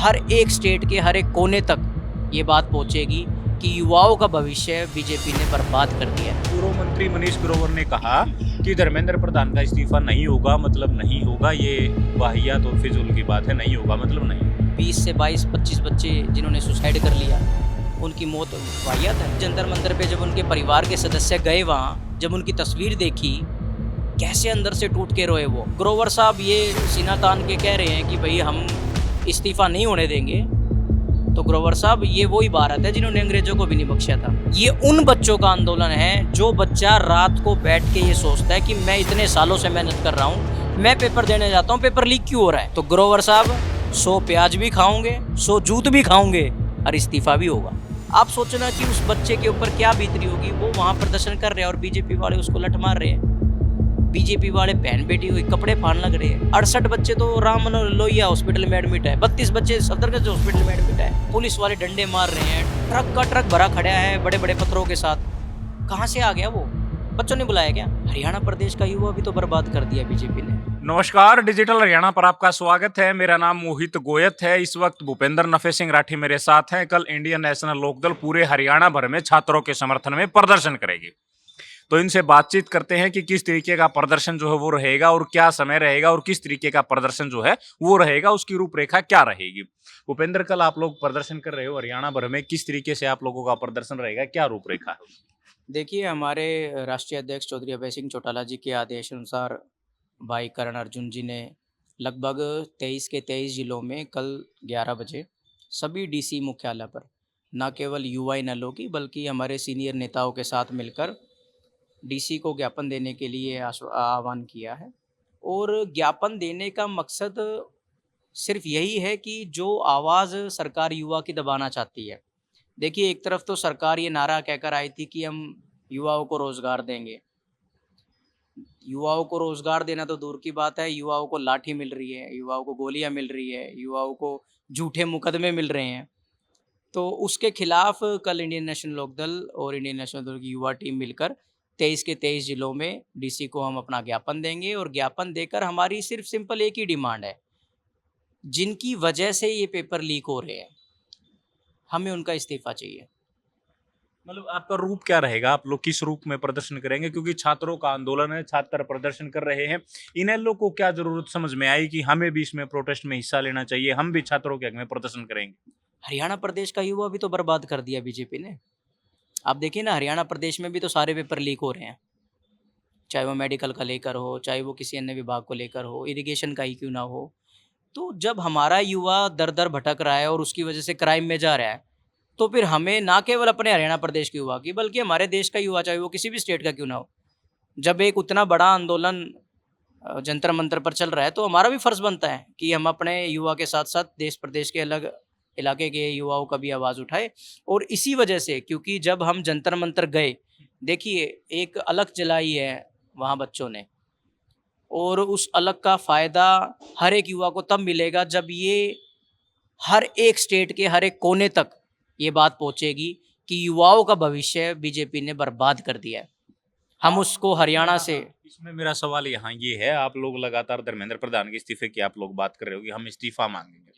हर एक स्टेट के हर एक कोने तक ये बात पहुंचेगी कि युवाओं का भविष्य बीजेपी ने बर्बाद कर दिया है। पूर्व मंत्री मनीष ग्रोवर ने कहा कि धर्मेंद्र प्रधान का इस्तीफा नहीं होगा मतलब नहीं होगा, ये वाहियात और फिजूल की बात है, नहीं होगा मतलब नहीं। 20 से 22-25 बच्चे जिन्होंने सुसाइड कर लिया, उनकी मौत वाहियात है। जंतर मंतर पे जब उनके परिवार के सदस्य गए वहाँ, जब उनकी तस्वीर देखी, कैसे अंदर से टूट के रोए वो। ग्रोवर साहब ये सीना तान के कह रहे हैं कि भाई हम इस्तीफा नहीं होने देंगे, तो ग्रोवर साहब ये वही भारत है जिन्होंने अंग्रेजों को भी नहीं बख्शा था। ये उन बच्चों का आंदोलन है जो बच्चा रात को बैठ के ये सोचता है कि मैं इतने सालों से मेहनत कर रहा हूँ, मैं पेपर देने जाता हूँ, पेपर लीक क्यों हो रहा है। तो ग्रोवर साहब 100 प्याज भी खाओगे, 100 जूत भी खाओगे और इस्तीफा भी होगा। आप सोचना कि उस बच्चे के ऊपर क्या बीतरी होगी। वो वहाँ प्रदर्शन कर रहे हैं और बीजेपी वाले उसको लठ मार रहे हैं। बीजेपी वाले बहन बेटी हुई कपड़े फाड़ लग रहे हैं। 68 बच्चे तो राम मनोहर लोहिया हॉस्पिटल में एडमिट है, 32 बच्चे सफदरगंज हॉस्पिटल में एडमिट है। पुलिस वाले डंडे मार रहे हैं, ट्रक का ट्रक भरा खड़ा है बड़े बड़े पत्थरों के साथ। कहाँ से आ गया वो? बच्चों ने बुलाया क्या? हरियाणा प्रदेश का युवा भी तो बर्बाद कर दिया बीजेपी ने। नमस्कार, डिजिटल हरियाणा पर आपका स्वागत है। मेरा नाम मोहित गोयत है। इस वक्त भूपेंद्र नफे सिंह राठी मेरे साथ हैं। कल इंडियन नेशनल लोकदल पूरे हरियाणा भर में छात्रों के समर्थन में प्रदर्शन करेगी, तो इनसे बातचीत करते हैं कि किस तरीके का प्रदर्शन जो है वो रहेगा और क्या समय रहेगा और किस तरीके का प्रदर्शन जो है वो रहेगा, उसकी रूपरेखा क्या रहेगी। भूपेंद्र, कल आप लोग प्रदर्शन कर रहे हो हरियाणा भर में, किस तरीके से आप लोगों का प्रदर्शन रहेगा, क्या रूपरेखा है? देखिए, हमारे राष्ट्रीय अध्यक्ष चौधरी अभय सिंह चौटाला जी के आदेश अनुसार भाई करण अर्जुन जी ने लगभग 23 के 23 जिलों में कल 11 बजे सभी डीसी मुख्यालय पर न केवल युवा इनेलो की बल्कि हमारे सीनियर नेताओं के साथ मिलकर डीसी को ज्ञापन देने के लिए आह्वान किया है। और ज्ञापन देने का मकसद सिर्फ यही है कि जो आवाज़ सरकार युवा की दबाना चाहती है। देखिए, एक तरफ तो सरकार ये नारा कहकर आई थी कि हम युवाओं को रोज़गार देंगे। युवाओं को रोज़गार देना तो दूर की बात है, युवाओं को लाठी मिल रही है, युवाओं को गोलियां मिल रही है, युवाओं को झूठे मुकदमे मिल रहे हैं। तो उसके खिलाफ कल इंडियन नेशनल लोकदल और इंडियन नेशनल दल की युवा टीम मिलकर 23 के 23 जिलों में डीसी को हम अपना ज्ञापन देंगे। और ज्ञापन देकर हमारी सिर्फ सिंपल एक ही डिमांड है, जिनकी वजह से ये पेपर लीक हो रहे हैं, हमें उनका इस्तीफा चाहिए। मतलब आपका रूप क्या रहेगा, आप लोग किस रूप में प्रदर्शन करेंगे? क्योंकि छात्रों का आंदोलन है, छात्र प्रदर्शन कर रहे हैं। इन लोग को क्या जरूरत समझ में आई कि हमें भी इसमें प्रोटेस्ट में हिस्सा लेना चाहिए, हम भी छात्रों के हक में प्रदर्शन करेंगे? हरियाणा प्रदेश का युवा भी तो बर्बाद कर दिया बीजेपी ने। आप देखिए ना, हरियाणा प्रदेश में भी तो सारे पेपर लीक हो रहे हैं, चाहे वो मेडिकल का लेकर हो, चाहे वो किसी अन्य विभाग को लेकर हो, इरिगेशन का ही क्यों ना हो। तो जब हमारा युवा दर दर भटक रहा है और उसकी वजह से क्राइम में जा रहा है, तो फिर हमें ना केवल अपने हरियाणा प्रदेश के युवा की बल्कि हमारे देश का युवा, चाहे वो किसी भी स्टेट का क्यों ना हो, जब एक उतना बड़ा आंदोलन जंतर मंतर पर चल रहा है, तो हमारा भी फर्ज बनता है कि हम अपने युवा के साथ साथ देश प्रदेश के अलग इलाके के युवाओं का भी आवाज़ उठाए। और इसी वजह से, क्योंकि जब हम जंतर मंतर गए, देखिए एक अलग जलाई है वहाँ बच्चों ने, और उस अलग का फ़ायदा हर एक युवा को तब मिलेगा जब ये हर एक स्टेट के हर एक कोने तक ये बात पहुंचेगी कि युवाओं का भविष्य बीजेपी ने बर्बाद कर दिया है। हम उसको हरियाणा से। इसमें मेरा सवाल यहाँ ये है, आप लोग लगातार धर्मेंद्र प्रधान के इस्तीफे की आप लोग बात कर रहे हो कि हम इस्तीफा मांगेंगे,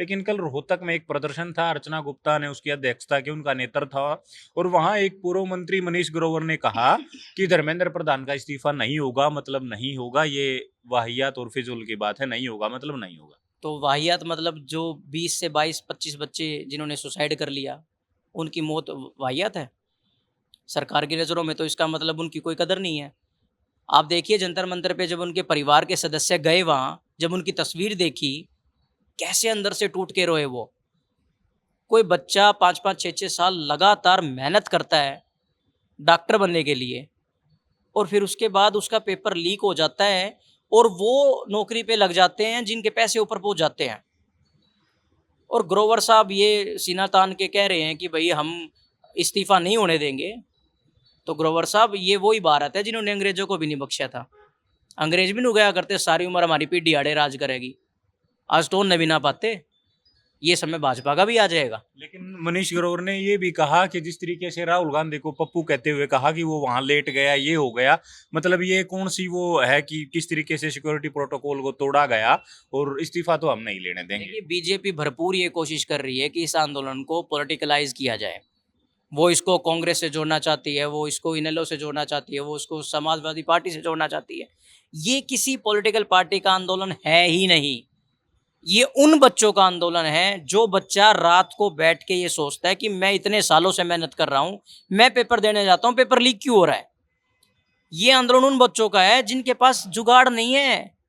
लेकिन कल रोहतक में एक प्रदर्शन था, अर्चना गुप्ता ने उसकी अध्यक्षता की, उनका नेतृत्व था, और वहां एक पूर्व मंत्री मनीष ग्रोवर ने कहा कि धर्मेंद्र प्रधान का इस्तीफा नहीं होगा मतलब नहीं होगा, ये वाहियात और फिजूल की बात है, नहीं होगा मतलब नहीं होगा। तो वाहियात मतलब जो 20 से 22-25 बच्चे जिन्होंने सुसाइड कर लिया, उनकी मौत वाहियात है? सरकार की नज़रों में तो इसका मतलब उनकी कोई कदर नहीं है। आप देखिए, जंतर मंतर पे जब उनके परिवार के सदस्य गए वहाँ, जब उनकी तस्वीर देखी, कैसे अंदर से टूट के रोए वो। कोई बच्चा 5-5, 6-6 साल लगातार मेहनत करता है डॉक्टर बनने के लिए, और फिर उसके बाद उसका पेपर लीक हो जाता है और वो नौकरी पे लग जाते हैं जिनके पैसे ऊपर पहुंच जाते हैं। और ग्रोवर साहब ये सीना तान के कह रहे हैं कि भाई हम इस्तीफा नहीं होने देंगे, तो ग्रोवर साहब ये वही भारत है जिन्होंने अंग्रेजों को भी नहीं बख्शा था। अंग्रेज भी नहीं गया करते, सारी उम्र हमारी पीढ़ी आड़े राज करेगी, आज तो उनने भी ना पाते। ये समय भाजपा का भी आ जाएगा। लेकिन मनीष ग्रोवर ने ये भी कहा कि जिस तरीके से राहुल गांधी को पप्पू कहते हुए कहा कि वो वहां लेट गया, ये हो गया, मतलब ये कौन सी वो है कि किस तरीके से सिक्योरिटी प्रोटोकॉल को तोड़ा गया, और इस्तीफा तो हम नहीं लेने देंगे। देखिए, बीजेपी भरपूर ये कोशिश कर रही है कि इस आंदोलन को पॉलिटिकलाइज किया जाए। वो इसको कांग्रेस से जोड़ना चाहती है, वो इसको इनेलो से जोड़ना चाहती है, वो उसको समाजवादी पार्टी से जोड़ना चाहती है। ये किसी पॉलिटिकल पार्टी का आंदोलन है ही नहीं। ये उन बच्चों का आंदोलन है जो बच्चा रात को बैठ के ये सोचता है कि मैं इतने सालों से मेहनत कर रहा हूं, मैं पेपर देने जाता हूं, पेपर लीक क्यों हो रहा है। ये आंदोलन उन बच्चों का है जिनके पास जुगाड़ नहीं है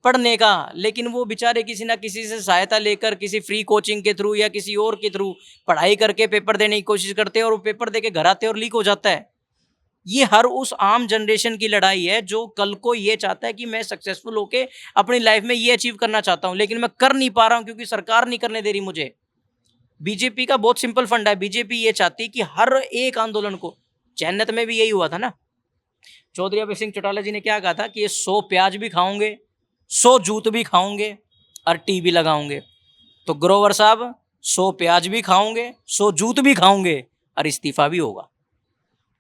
पढ़ने का, लेकिन वो बेचारे किसी ना किसी से सहायता लेकर, किसी फ्री कोचिंग के थ्रू या किसी और के थ्रू पढ़ाई करके पेपर देने की कोशिश करते हैं, और वो पेपर दे के घर आते हैं और लीक हो जाता है। ये हर उस आम जनरेशन की लड़ाई है जो कल को ये चाहता है कि मैं सक्सेसफुल होके अपनी लाइफ में ये अचीव करना चाहता हूं, लेकिन मैं कर नहीं पा रहा हूं क्योंकि सरकार नहीं करने दे रही मुझे। बीजेपी का बहुत सिंपल फंडा है। बीजेपी ये चाहती कि हर एक आंदोलन को, जन्नत में भी यही हुआ था ना। चौधरी अभय सिंह चौटाला जी ने क्या कहा था कि ये 100 प्याज भी खाओगे, 100 जूत भी खाओगे और टी भी लगाओगे। तो ग्रोवर साहब 100 प्याज भी खाओगे, 100 जूत भी खाओगे और इस्तीफा भी होगा।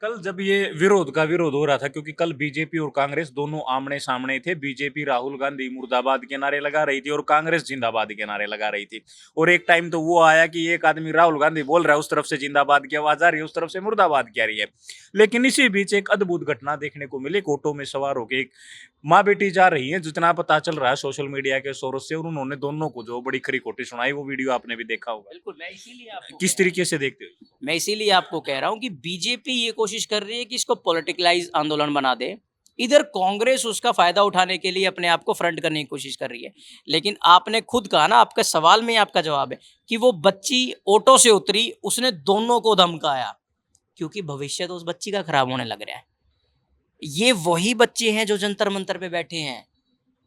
कल जब ये विरोध का विरोध हो रहा था, क्योंकि कल बीजेपी और कांग्रेस दोनों आमने सामने थे, बीजेपी राहुल गांधी मुर्दाबाद के नारे लगा रही थी और कांग्रेस जिंदाबाद के नारे लगा रही थी। और एक टाइम तो वो आया कि एक आदमी राहुल गांधी बोल रहा है, उस तरफ से जिंदाबाद की आवाज आ रही है, उस तरफ से मुर्दाबाद की आ रही है। लेकिन इसी बीच एक अद्भुत घटना देखने को मिली। ऑटो में सवार होकर एक माँ बेटी जा रही है, जितना पता चल रहा है सोशल मीडिया के सोर्स से, और उन्होंने दोनों को जो बड़ी खरी खोटी सुनाई, वो वीडियो आपने भी देखा होगा। बिल्कुल, मैं इसीलिए आपको किस तरीके से देखते हो? मैं इसीलिए आपको कह रहा हूं कि बीजेपी ये कोशिश कर रही है कि इसको पॉलिटिकलाइज आंदोलन बना दे। इधर कांग्रेस उसका फायदा उठाने के लिए अपने आप को फ्रंट करने की कोशिश कर रही है। लेकिन आपने खुद कहा ना, आपके सवाल में ही आपका जवाब है कि वो बच्ची ऑटो से उतरी, उसने दोनों को धमकाया, क्योंकि भविष्य तो उस बच्ची का खराब होने लग रहा है। ये वही बच्चे हैं जो जंतर मंतर पे बैठे हैं,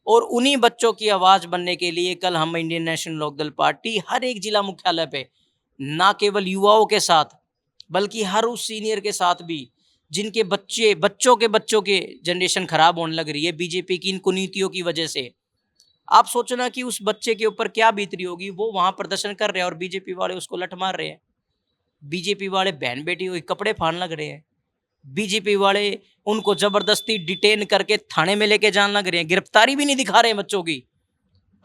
और उन्हीं बच्चों की आवाज बनने के लिए कल हम इंडियन नेशनल लोकदल पार्टी हर एक जिला मुख्यालय पे, ना केवल युवाओं के साथ बल्कि हर उस सीनियर के साथ भी जिनके बच्चों के जनरेशन खराब होने लग रही है बीजेपी की इन कुनीतियों की वजह से। आप सोचना कि उस बच्चे के ऊपर क्या बीत रही होगी। वो वहां प्रदर्शन कर रहे हैं और बीजेपी वाले उसको लठ मार रहे हैं। बीजेपी वाले बहन बेटी को कपड़े फाड़ लग रहे हैं। बीजेपी वाले उनको जबरदस्ती डिटेन करके थाने में लेके जाने लग रहे हैं। गिरफ्तारी भी नहीं दिखा रहे हैं बच्चों की।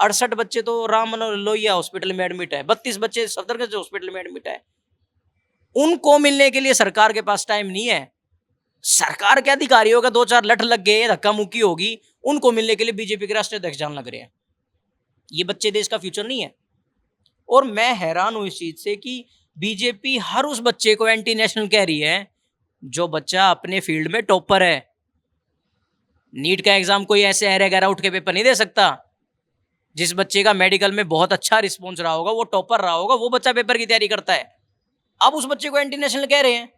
68 बच्चे तो राम मनोहर लोहिया हॉस्पिटल में एडमिट है, 32 बच्चे सफदरगंज हॉस्पिटल में एडमिट है। उनको मिलने के लिए सरकार के पास टाइम नहीं है। सरकार के अधिकारियों का 2-4 लठ लग गए, धक्का मुक्की होगी, उनको मिलने के लिए बीजेपी के राष्ट्रीय अध्यक्ष जाने लग रहे हैं। ये बच्चे देश का फ्यूचर नहीं है। और मैं हैरान हूं इस चीज से कि बीजेपी हर उस बच्चे को एंटी नेशनल कह रही है जो बच्चा अपने फील्ड में टॉपर है। नीट का एग्जाम कोई ऐसे अरे गहरा उठ के पेपर नहीं दे सकता। जिस बच्चे का मेडिकल में बहुत अच्छा रिस्पॉन्स रहा होगा, वो टॉपर रहा होगा, वो बच्चा पेपर की तैयारी करता है। अब उस बच्चे को एंटी नेशनल कह रहे हैं।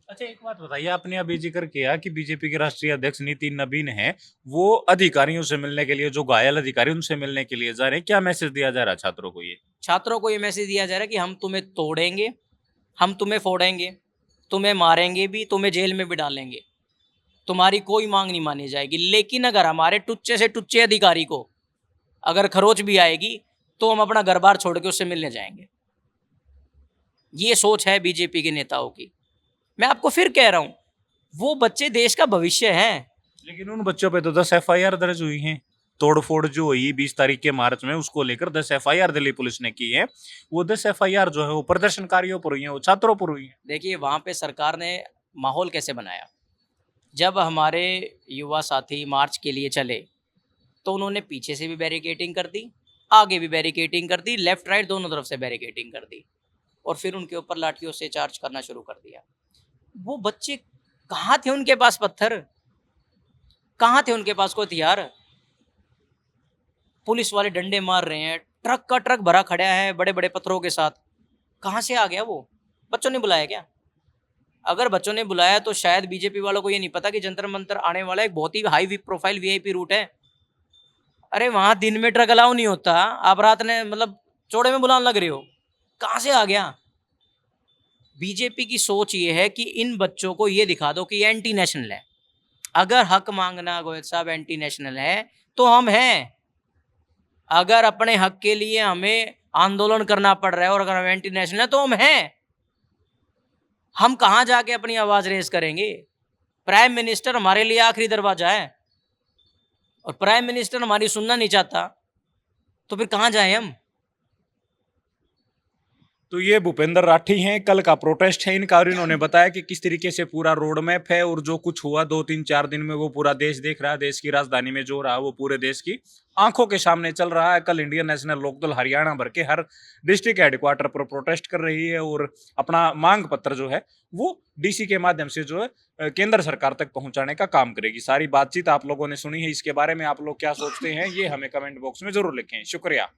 अच्छा, एक बात बताइए, आपने अभी जिक्र किया कि बीजेपी के राष्ट्रीय अध्यक्ष नितिन नवीन है, वो अधिकारियों से मिलने के लिए, जो घायल अधिकारी उनसे मिलने के लिए जा रहे हैं, क्या मैसेज दिया जा रहा है छात्रों को? ये छात्रों को ये मैसेज दिया जा रहा है कि हम तुम्हें तोड़ेंगे, हम तुम्हें फोड़ेंगे, तुम्हें मारेंगे भी, तुम्हें जेल में भी डालेंगे, तुम्हारी कोई मांग नहीं मानी जाएगी। लेकिन अगर हमारे टुच्चे से टुच्चे अधिकारी को अगर खरोच भी आएगी तो हम अपना घर बार छोड़ के उससे मिलने जाएंगे। ये सोच है बीजेपी के नेताओं की। मैं आपको फिर कह रहा हूं, वो बच्चे देश का भविष्य हैं। लेकिन उन बच्चों पे तो 10 एफआईआर दर्ज हुई हैं। तोड़फोड़ जो हुई 20 तारीख के मार्च में, उसको लेकर 10 एफआईआर दिल्ली पुलिस ने की है। वो 10 एफआईआर जो है वो प्रदर्शनकारियों पर हुई है, वो छात्रों पर हुई है। देखिए, वहां पे सरकार ने माहौल कैसे बनाया। जब हमारे युवा साथी मार्च के लिए चले तो उन्होंने पीछे से भी बैरिकेडिंग कर दी, आगे भी बैरिकेडिंग कर दी, लेफ्ट राइट दोनों तरफ से बैरिकेडिंग कर दी, और फिर उनके ऊपर लाठियों से चार्ज करना शुरू कर दिया। वो बच्चे कहाँ थे, उनके पास पत्थर कहाँ थे, उनके पास कोई हथियार। पुलिस वाले डंडे मार रहे हैं, ट्रक का ट्रक भरा खड़ा है बड़े बड़े पत्थरों के साथ। कहाँ से आ गया वो? बच्चों ने बुलाया क्या? अगर बच्चों ने बुलाया तो शायद बीजेपी वालों को ये नहीं पता कि जंतर मंतर आने वाला एक बहुत ही हाई प्रोफाइल वीआईपी रूट है। अरे वहां दिन में ट्रक अलाउ नहीं होता, आप रात ने मतलब चौड़े में बुलाने लग रहे हो। कहाँ से आ गया? बीजेपी की सोच ये है कि इन बच्चों को ये दिखा दो कि ये एंटी नेशनल है। अगर हक मांगना गोयल साहब एंटी नेशनल है तो हम हैं। अगर अपने हक के लिए हमें आंदोलन करना पड़ रहा है, और अगर हम एंटी नेशनल है तो हम हैं। हम कहाँ जाके अपनी आवाज रेज करेंगे? प्राइम मिनिस्टर हमारे लिए आखिरी दरवाजा है, और प्राइम मिनिस्टर हमारी सुनना नहीं चाहता, तो फिर कहाँ जाएं हम? तो ये भूपेंद्र राठी हैं, कल का प्रोटेस्ट है इनका, और इन्होंने बताया कि किस तरीके से पूरा रोड मैप है और जो कुछ हुआ 2-3-4 दिन में वो पूरा देश देख रहा है। देश की राजधानी में जो रहा वो पूरे देश की आंखों के सामने चल रहा है। कल इंडियन नेशनल लोकदल हरियाणा भर के हर डिस्ट्रिक्ट हेडक्वार्टर पर प्रोटेस्ट कर रही है और अपना मांग पत्र जो है वो डीसी के माध्यम से जो है केंद्र सरकार तक पहुंचाने का काम करेगी। सारी बातचीत आप लोगों ने सुनी है, इसके बारे में आप लोग क्या सोचते हैं ये हमें कमेंट बॉक्स में जरूर लिखें। शुक्रिया।